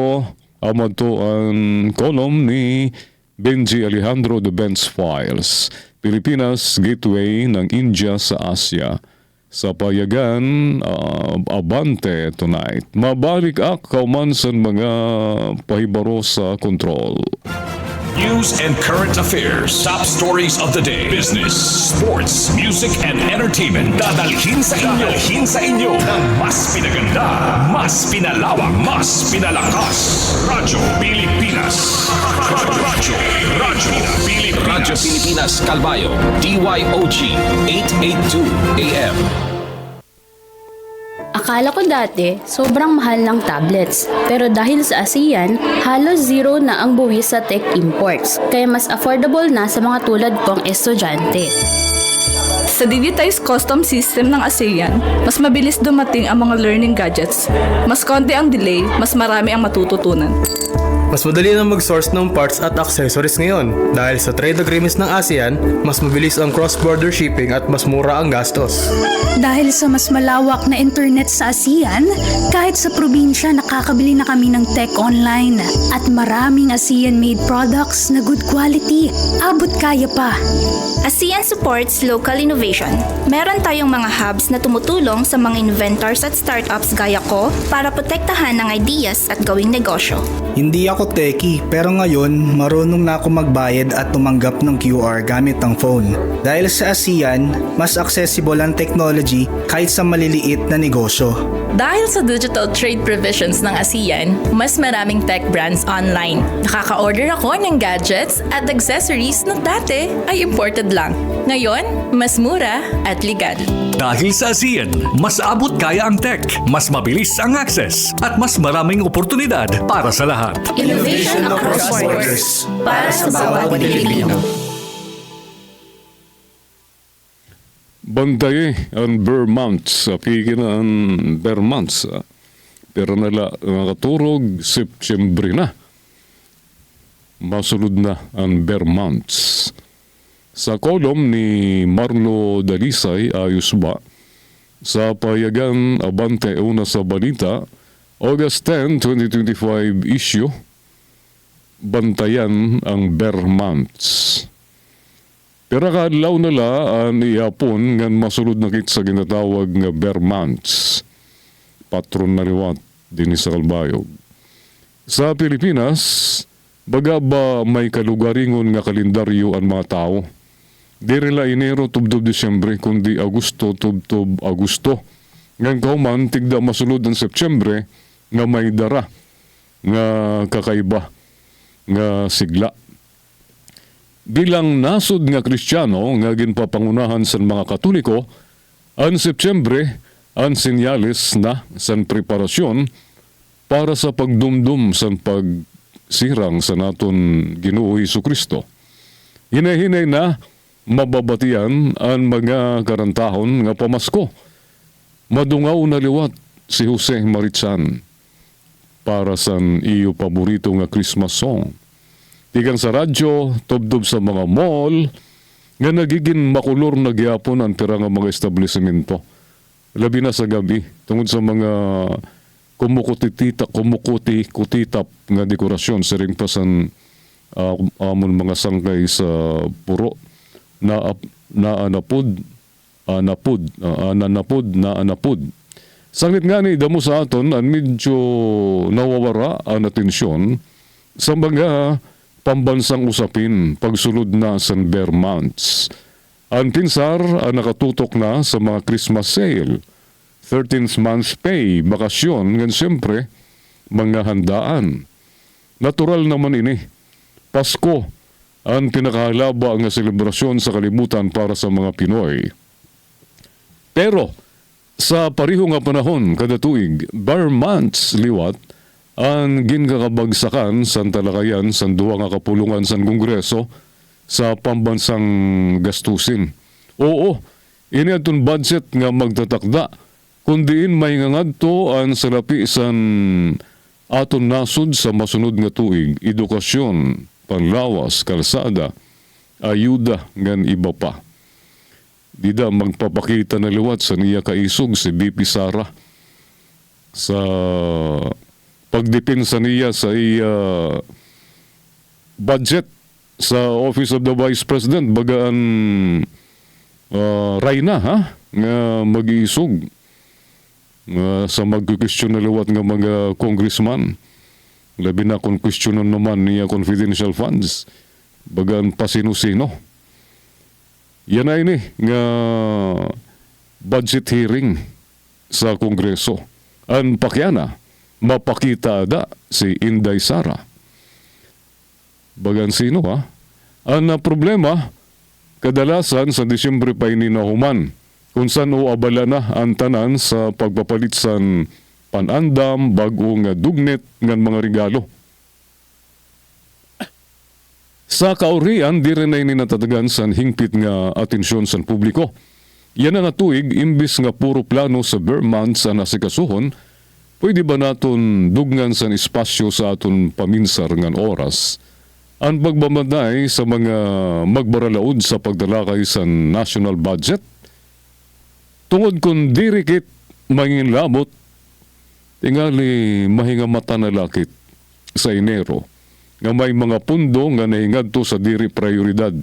amad to ang kolom ni Benji Alejandro de Benz Files, Pilipinas Gateway ng India sa Asia. Sa payagan, abante tonight. Mabalik kauman sa mga pahibaro sa kontrol. News and current affairs. Top stories of the day. Business, sports, music, and entertainment. Dadalhin sa inyo ng mas pinaganda, mas pinalawak, mas pinalakas. Radyo Pilipinas. Radyo Pilipinas Calbayo. DYOG 882 AM. Akala ko dati, sobrang mahal ng tablets. Pero dahil sa ASEAN, halos zero na ang buwis sa tech imports. Kaya mas affordable na sa mga tulad kong estudyante. Sa digitized custom system ng ASEAN, mas mabilis dumating ang mga learning gadgets. Mas konti ang delay, mas marami ang matututunan. Mas madali na mag-source ng parts at accessories ngayon. Dahil sa trade agreements ng ASEAN, mas mabilis ang cross-border shipping at mas mura ang gastos. Dahil sa mas malawak na internet sa ASEAN, kahit sa probinsya nakakabili na kami ng tech online. At maraming ASEAN-made products na good quality. Abot kaya pa. ASEAN supports local innovation. Meron tayong mga hubs na tumutulong sa mga inventors at startups gaya ko para protektahan ng ideas at gawing negosyo. Hindi ako techie, pero ngayon marunong na ako magbayad at tumanggap ng QR gamit ang phone. Dahil sa ASEAN, mas accessible ang technology kahit sa maliliit na negosyo. Dahil sa digital trade provisions ng ASEAN, mas maraming tech brands online. Nakaka-order ako ng gadgets at accessories na dati ay imported lang. Ngayon, mas mura at legal. Dahil sa ASEAN, mas abot kaya ang tech, mas mabilis ang access, at mas maraming oportunidad para sa lahat. Innovation across borders para sa bawat Pilipino. Bantaye ang Vermonts, kikinaan Vermonts. Pero nala nakaturog September na. Masulod na ang Vermonts. Sa kolom ni Marlo Dalisay, ayos ba? Sa payagan Abante Una sa Balita, August 10, 2025 issue, bantayan ang Vermonts. Pero kadlaw nala ang iapon ngan masulod na kit sa ginatawag nga Vermonts. Patron na liwat din sa Calbayog. Sa Pilipinas, baga ba may kalugaringon nga kalendaryo ang mga tao? Di rila Enero tubtob Disyembre, kundi Agosto tubtob Agosto. Ngan kauman, tigda masulod ang Septembre nga may dara nga kakaiba nga sigla. Bilang nasod nga Kristiyano nga ginpapangunahan sa mga Katoliko, ang Septembre ang senyales na san preparasyon para sa pagdumdum sa pagsirang sa naton Ginoo Hesukristo. Hinay-hinay na mababatian ang mga karantahon nga pamasko. Madungaw na liwat si Jose Maritsan para sa iyo paborito nga Christmas song. Tigang sa radyo, tubdob sa mga mall, nga nagiging makulor na gyapon ang tira nga mga establishmento. Labi na sa gabi, tungod sa mga kutitap nga dekorasyon, sa ring pasan amon mga sangkay sa puro, na anapod. Sangit nga ni damo sa aton, ang medyo nawawara ang atensyon sa mga pambansang usapin pagsulod na sa Vermonts. Ang pinsar ang nakatutok na sa mga Christmas sale, 13th month pay, bakasyon, ngan siyempre, mga handaan. Natural naman ini. Pasko ang pinakahalaba nga selebrasyon sa kalibutan para sa mga Pinoy. Pero, sa pariho nga panahon kada tuig, Vermonts liwat, ang ginkakabagsakan sa talakayan sa duwa nga kapulungan sa Kongreso sa pambansang gastusin. Oo, ini atong budget nga magtatakda, kundiin may ngangadto ang salapi san aton nasod sa masunod nga tuig, edukasyon, panlawas, kalsada, ayuda, ngan iba pa. Dida magpapakita na liwat sa niya kaisog si BP Sara sa pagdepensa niya sa budget sa Office of the Vice President, bagaan Rayna nga mag-iisog sa mag-question na liwat nga mga congressman, labi na kung questionan naman niya confidential funds. bagan pasinusino. Yan ay ni nga budget hearing sa Kongreso. Ang pakyana, mapakita da si Inday Sara. Bagan sino ha? Ang problema, kadalasan sa Disyembre pa inahuman, kung saan o abala na ang tanan sa pagpapalit sa panandam, bagong dugnet ng mga regalo. Sa kaurian, di rin ay ninatatagan sa hingpit nga atensyon sa publiko. Yan ang natuig, imbis nga puro plano sa bare months sa nasikasuhon, pwede ba naton dugngan sa espasyo sa aton paminsar ngan oras? Ang pagbamanay sa mga magbaralaod sa pagdalakay sa national budget? Tungod kung dirikit manginlabot, tingali mahinga mata na lakit sa Enero, nga may mga pundo nga nahingad to sa diri prioridad.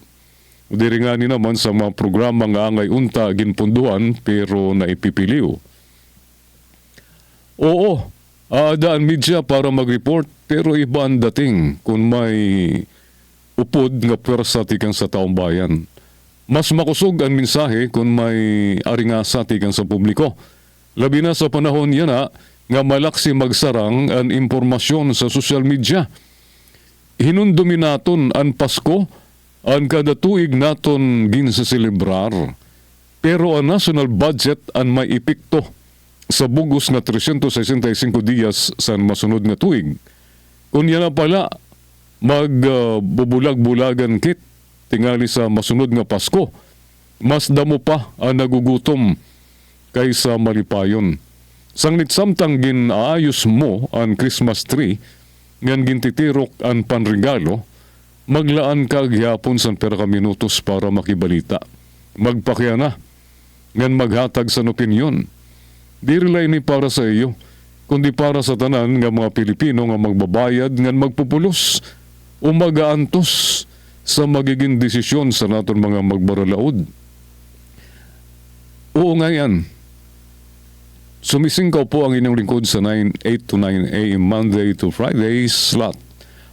Diri nga ni naman sa mga programa nga angay unta ginpunduan pero naipipiliw. Oo, aadaan media para mag-report pero iba ang dating kung may upod nga pwersa tikan sa taong bayan. Mas makusog ang mensahe kung may aringasa tikan sa publiko. Labi na sa panahon yan nga malaksi magsarang ang impormasyon sa social media. Hinundumi naton ang Pasko, ang kada tuig naton ginsaselebrar. Pero ang national budget ang may epekto sa bugos na 365 dias sa masunod nga tuig. Kung yan na pala, magbubulag-bulagan kit tingali sa masunod nga Pasko, mas damo pa ang nagugutom kaysa malipayon. Sanglit samtang ginaayos mo ang Christmas tree, ngan gintitirok ang panregalo, maglaan ka gyapon sa pera ka minutos para makibalita. Magpakya na, ngan maghatag sa opinyon. Di rilay ni para sa iyo, kundi para sa tanan nga mga Pilipino nga magbabayad ngan magpupulos o magaantos sa magiging desisyon sa naton mga magbaralaod. Oo nga yan. Sumisingkaw po ang inyong lingkod sa 8 to 9 a.m. Monday to Friday slot.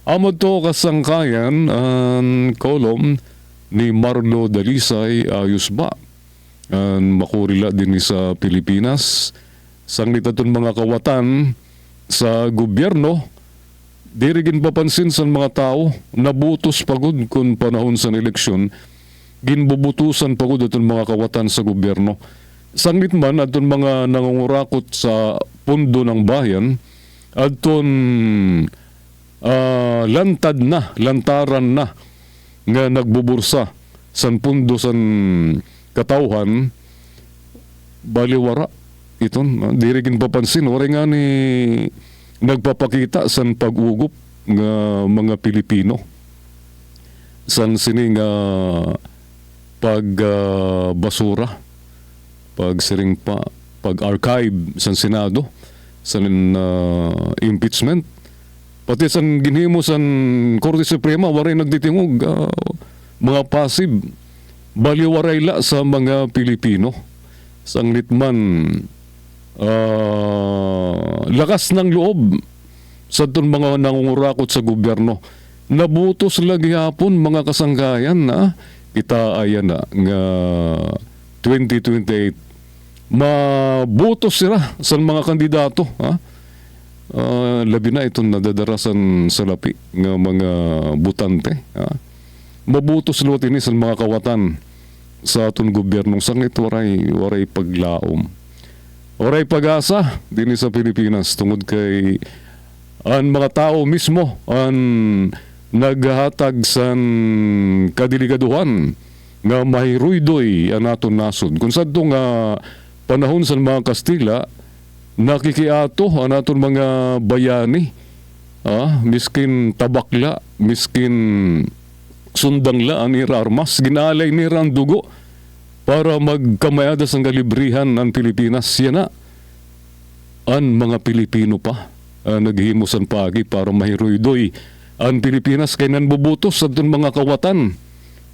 Amod to kasangkayan ang kolom ni Marlo Dalisay ayos ba? Ang makurila din sa Pilipinas. Sanglit aton mga kawatan sa gobyerno, dirigin papansin sa mga tao, nabutos pagod kung panahon sa eleksyon, ginbubutusan pagod aton mga kawatan sa gobyerno. Sanglit man aton mga nangungurakot sa pundo ng bayan, aton lantaran na nga nagbubursa san pundo san katauhan, baliwara iton, dirigin papansin, wala nga ni nagpapakita san pag-ugup nga mga Pilipino san sining pagbasura, pagsiring pa, pag-archive sa Senado, sa impeachment, pati sa ginhimo sa Korte Suprema, waray nagtitingog, mga passive, baliwaray la sa mga Pilipino. Sanglit man, lakas ng loob sa itong mga nangungurakot sa gobyerno. Nabutos lagi hapon mga kasangkayan na kita ayan na nga 2028 mabutos sila sa mga kandidato, labi na itong nadadarasan sa lapi ng mga butante, mabutos luwat ini sa mga kawatan sa atong gobyernong sangit, waray paglaom, waray pag-asa din sa Pilipinas tungod kay ang mga tao mismo ang naghatag sa kadiligaduhan nga mahiruydoy ang aton nasod. Kung sa itong panahon sa mga Kastila, nakikiato ang aton mga bayani, miskin tabakla, miskin sundangla ang ira-armas, ginalay nira ang dugo para magkamayada sa kalibrihan ang Pilipinas. Yan na ang mga Pilipino pa naghimusan pagi para mahiruydoy ang Pilipinas kay nanbubutos sa itong mga kawatan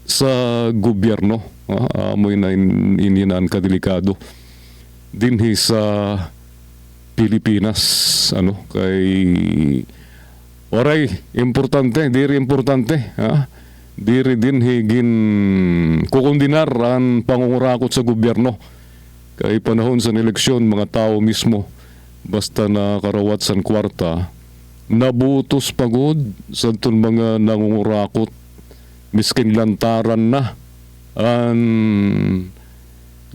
sa gobyerno. Amoy na ininaan kadelikado dinhi sa Pilipinas, kay waray importante, diri importante diri din higin kukundinar ang pangungurakot sa gobyerno. Kay panahon sa eleksyon, mga tao mismo, basta nakarawat sa kwarta, nabutos pagod sa itong mga nangungurakot, miskin lantaran na, ang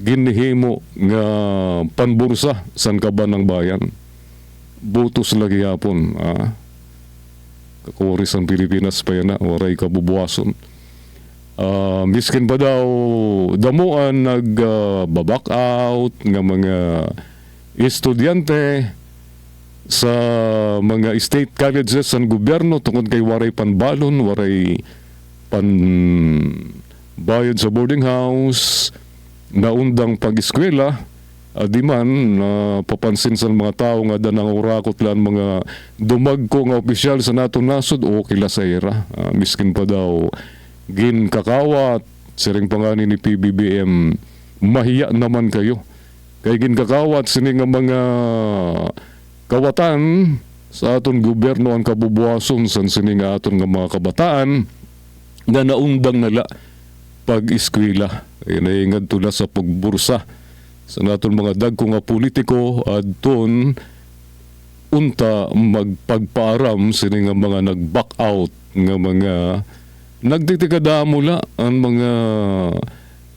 ginihimo nga panbursa san kaban ng bayan. Butos lagi hapon. Kakuris ang Pilipinas pa yan na, waray kabubuason. Miskin pa daw damuan nag-back out nga mga estudyante sa mga state colleges sa gobyerno tungkol kay waray panbalon, waray panbayad sa boarding house, naundang pag-eskwela, di man papansin sa mga tao nga danang urakot lang mga dumagko nga opisyal sa natong nasod o kila sa era. Miskin pa daw gin kakawat siring pangani ni PBBM, mahiya naman kayo kay gin kakawat sini nga mga kawatan sa aton gobyerno ang kabubuason sa sini nga aton nga mga kabataan na naundang nala pag-eskwela. Inaingad tula sa pagbursa sa naton mga dagko nga politiko at ton unta magpagpaaram sini nga mga nag-back out nga mga nagtitikada mula ang mga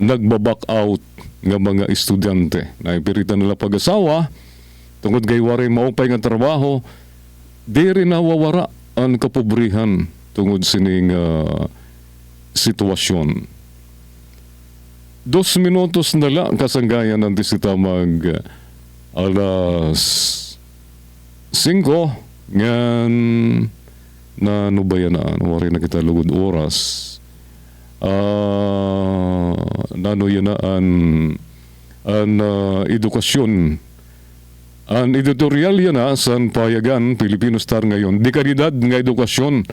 nagbaback out nga mga estudyante. Naipiritan nila pag-asawa tungod kay waray maupay nga trabaho, di rin nawawara ang kapobrihan tungod sining sitwasyon. 2 minutos na lang kasanggayan ng disita mag alas 5 ngan na ano ba yan na wari na kita lugod oras nano yan na an edukasyon an editorial yan na sa payagan Filipino Star ngayon di kalidad nga edukasyon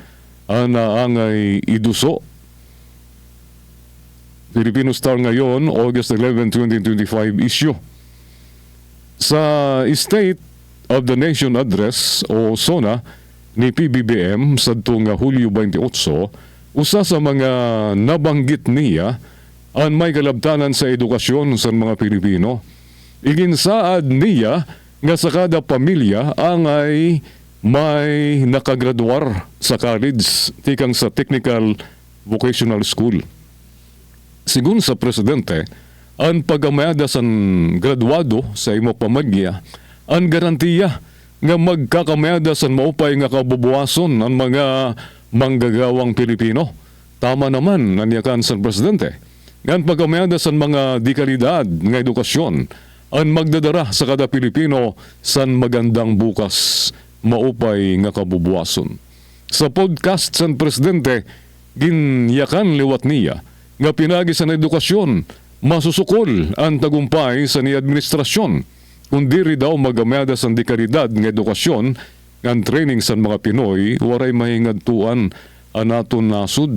angay iduso Filipino Star ngayon, August 11, 2025 issue. Sa State of the Nation Address o SONA ni PBBM sa Hulyo 28, usa sa mga nabanggit niya ang may kalabtanan sa edukasyon sa mga Pilipino. Iginsaad niya nga sa kada pamilya angay may nakagraduar sa college tikang sa Technical Vocational School. Sigun sa presidente, ang pagamayada sa graduado sa imo pamilya, ang garantiya nga magkakamayada sa maupay nga kabubuason ang mga manggagawang Pilipino. Tama naman nanyakan sa presidente. Ang pagamayada sa mga dikalidad nga edukasyon, ang magdadara sa kada Pilipino sa magandang bukas, maupay nga kabubuason. Sa podcast sa presidente, ginyakan liwat niya nga pinagi sa edukasyon, masusukol ang tagumpay sa ni administrasyon. Kung diri daw magamada sa dikalidad ng edukasyon, ang training sa mga Pinoy, waray mahingadtuan ang aton nasud.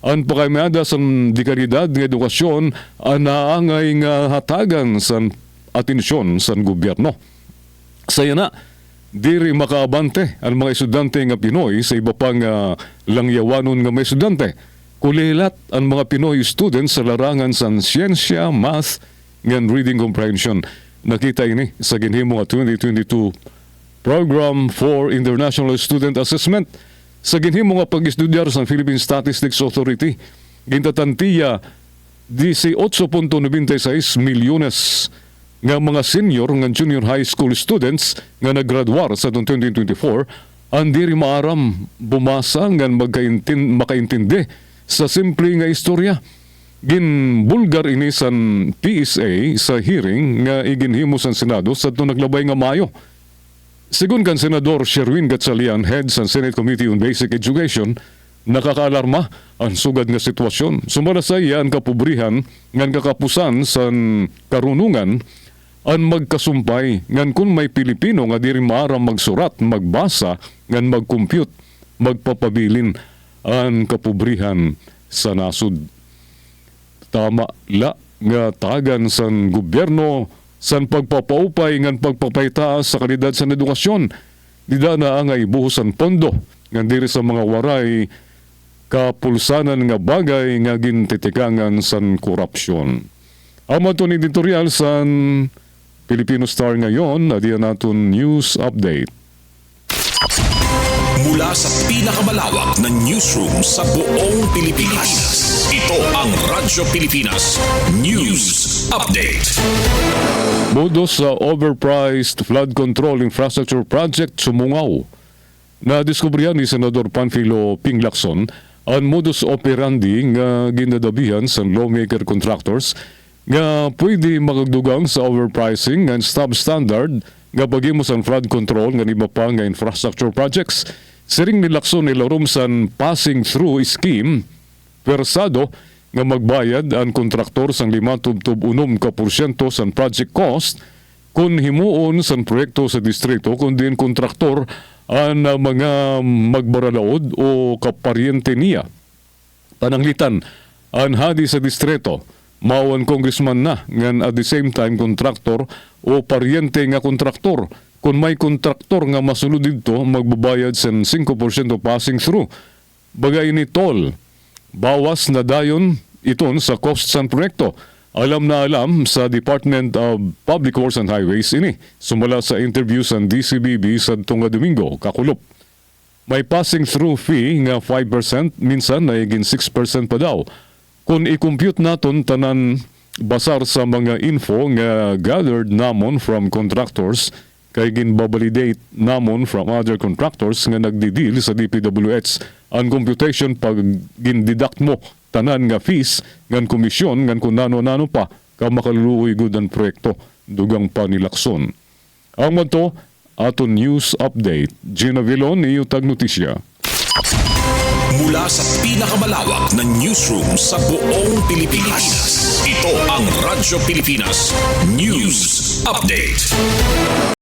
Ang pagkamada sa dikalidad ng edukasyon, ang naangay nga hatagan sa atensyon sa gobyerno. Saya na, diri makaabante ang mga estudyante nga Pinoy sa iba pang langyawanon nga may estudyante. Kulilat ang mga Pinoy students sa larangan sa siyensya, math, and reading comprehension. Nakita ini sa ginhimo nga 2022 Program for International Student Assessment. Sa ginhimo nga pag-estudyar sa Philippine Statistics Authority, gintatantiya 18.96 milyones nga mga senior nga junior high school students nga naggraduar sa 2024 ang diri maaram bumasa nga makaintindi sa simple nga istorya. Ginbulgar ini sa PSA sa hearing nga iginhimo sa Senado sa naglabay nga Mayo. Sigun kan Senador Sherwin Gatchalian, head sa Senate Committee on Basic Education, nakakaalarma ang sugad nga sitwasyon. Sumala sa iya ang kapobrihan ngan kakapusan sa karunungan ang magkasumpay ngan kung may Pilipino nga diri maaram magsurat, magbasa, ngan mag-compute, magpapabilin ang kapobrihan sa nasud. Tama la nga tagan sa gobyerno san pagpapaupay ngan pagpapaytaas sa kalidad sa edukasyon. Dida na angay buhusan pondo ngan diri sa mga waray kapulsanan nga bagay nga gintitikangan san korupsyon. Ang matun editorial san Filipino Star ngayon, adiyan naton news update. Mula sa pinakamalawak na newsroom sa buong Pilipinas, ito ang Radyo Pilipinas News Update. Modus sa overpriced flood control infrastructure project sumungaw. Nadiskubrihan ni Senador Panfilo Pinglacson ang modus operandi nga ginadabihan sa lawmaker contractors nga pwede magdugang sa overpricing and substandard nga bagimo sa flood control nga iba pa nga infrastructure projects. Siring ni Lacson nilarom san passing through scheme persado nga magbayad ang kontraktor sang 5.6% sa project cost kung himuon sa proyekto sa distrito kundi ang kontraktor ang mga magbaralaod o kaparyente niya. Pananglitan ang hadi sa distrito mawan congressman na ngan at the same time kontraktor o paryente nga kontraktor. Kung may kontraktor nga masunod dito, magbabayad sa 5% passing through. Bagay ni toll, bawas na dayon iton sa cost sa proyekto. Alam na alam sa Department of Public Works and Highways ini. Sumala sa interview sa DCBB sa tunga Domingo, kakulop. May passing through fee nga 5%, minsan na higin 6% pa daw. Kung i-compute naton tanan basar sa mga info nga gathered namon from contractors kay ginbabalidate namon from other contractors nga nagdi-deal sa DPWH ang computation pag gindidak mo tanan nga fees ngan komisyon ngan kung nano-nano pa ka makaluluoy gud ang proyekto dugang pa ni Lacson. Ang mato aton news update. Gina Vilon, iyutag notisya. Mula sa pinakamalawak na newsroom sa buong Pilipinas, ito ang Radyo Pilipinas News Update.